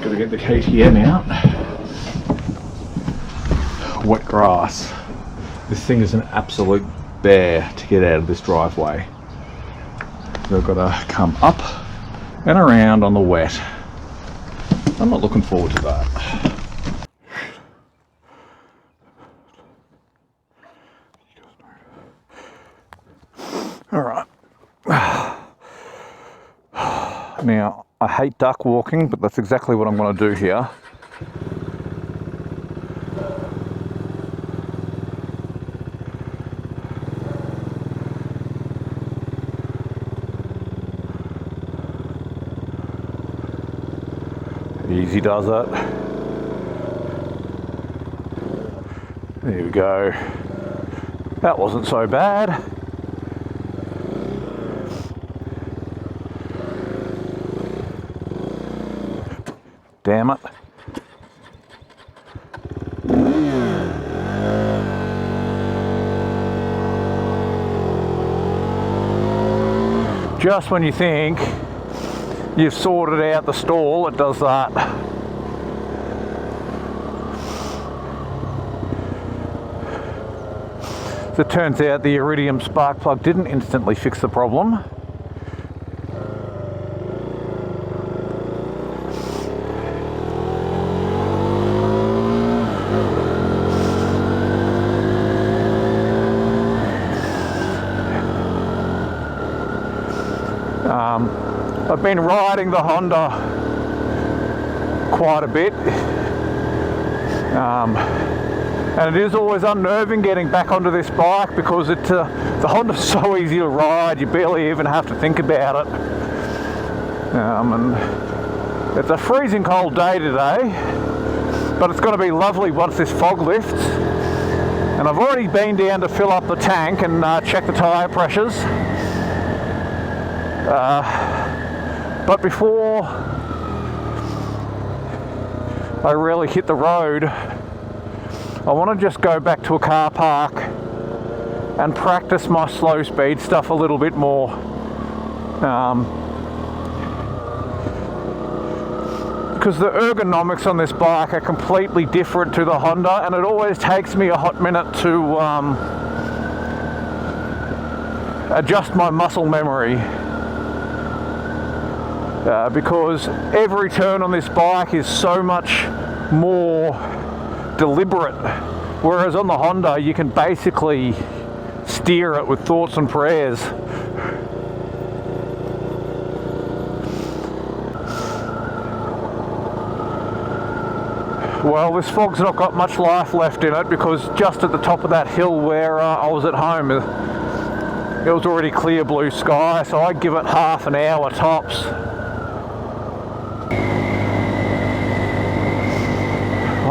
we've got to get the KTM out. Wet grass. This thing is an absolute bear to get out of this driveway. We've got to come up and around on the wet. I'm not looking forward to that. All right. Now, I hate duck walking, but that's exactly what I'm going to do here. Easy does it. There we go. That wasn't so bad. Damn it. Just when you think you've sorted out the stall, it does that. So it turns out the iridium spark plug didn't instantly fix the problem. I've been riding the Honda quite a bit, and it is always unnerving getting back onto this bike because the Honda's so easy to ride, you barely even have to think about it. And it's a freezing cold day today, but it's going to be lovely once this fog lifts. And I've already been down to fill up the tank and check the tyre pressures. But before I really hit the road, I want to just go back to a car park and practice my slow speed stuff a little bit more. Because the ergonomics on this bike are completely different to the Honda, and it always takes me a hot minute to adjust my muscle memory. Because every turn on this bike is so much more deliberate, whereas on the Honda you can basically steer it with thoughts and prayers. Well, this fog's not got much life left in it, because just at the top of that hill where I was at home, it was already clear blue sky, so I'd give it half an hour tops.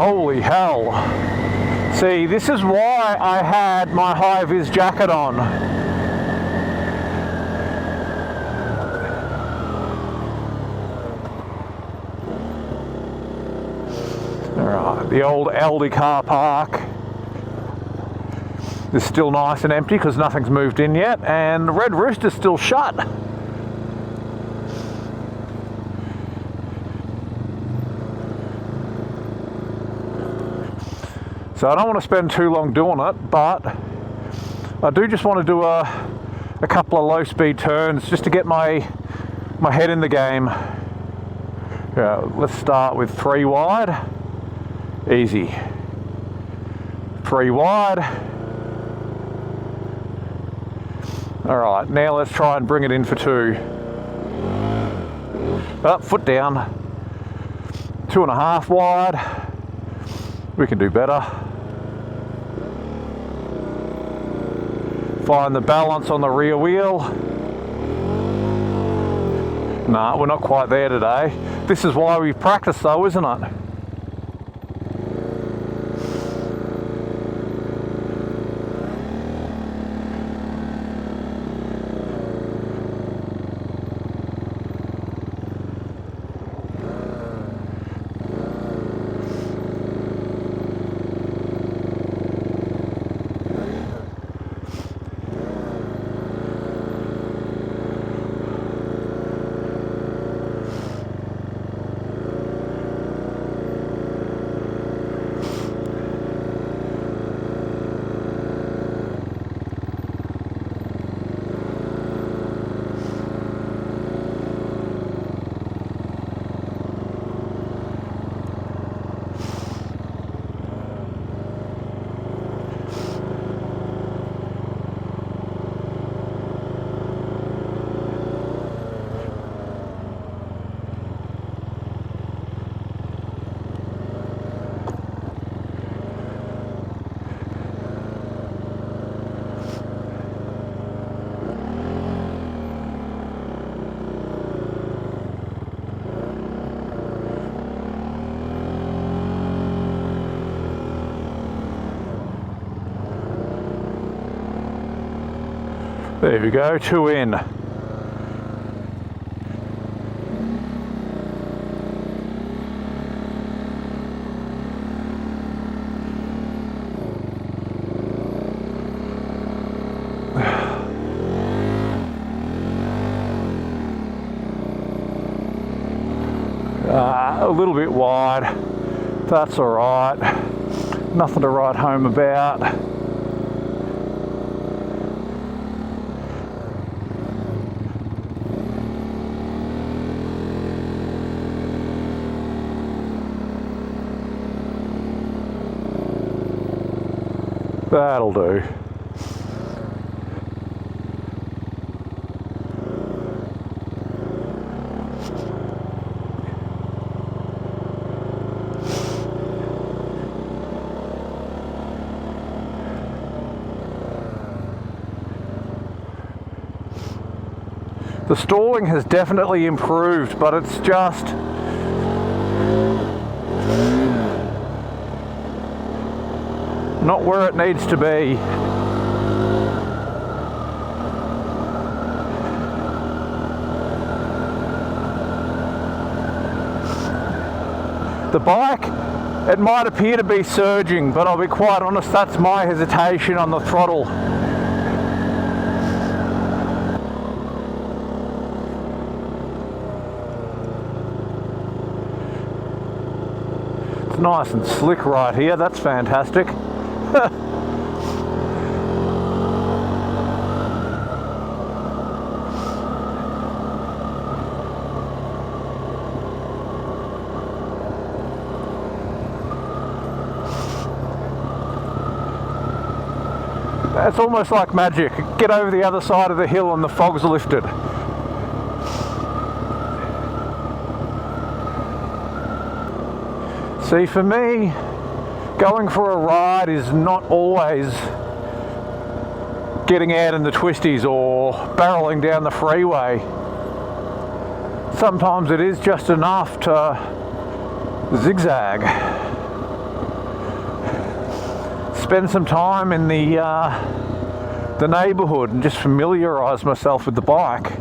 Holy hell. See, this is why I had my high-vis jacket on. Alright, the old Aldi car park is still nice and empty because nothing's moved in yet, and the Red Rooster's still shut. So I don't want to spend too long doing it, but I do just want to do a couple of low speed turns just to get my head in the game. Let's start with 3 wide. Easy. 3 wide. Alright, now let's try and bring it in for 2. Up, foot down. 2.5 wide. We can do better. Find the balance on the rear wheel. Nah, we're not quite there today. This is why we practice though, isn't it? There we go, 2 in. A little bit wide, that's all right. Nothing to write home about. That'll do. The stalling has definitely improved, but it's just not where it needs to be. The bike, it might appear to be surging, but I'll be quite honest, that's my hesitation on the throttle. Nice and slick right here, that's fantastic. It's almost like magic. Get over the other side of the hill and the fog's lifted. See, for me, going for a ride is not always getting out in the twisties or barreling down the freeway. Sometimes it is just enough to zigzag. Spend some time in the neighbourhood and just familiarise myself with the bike.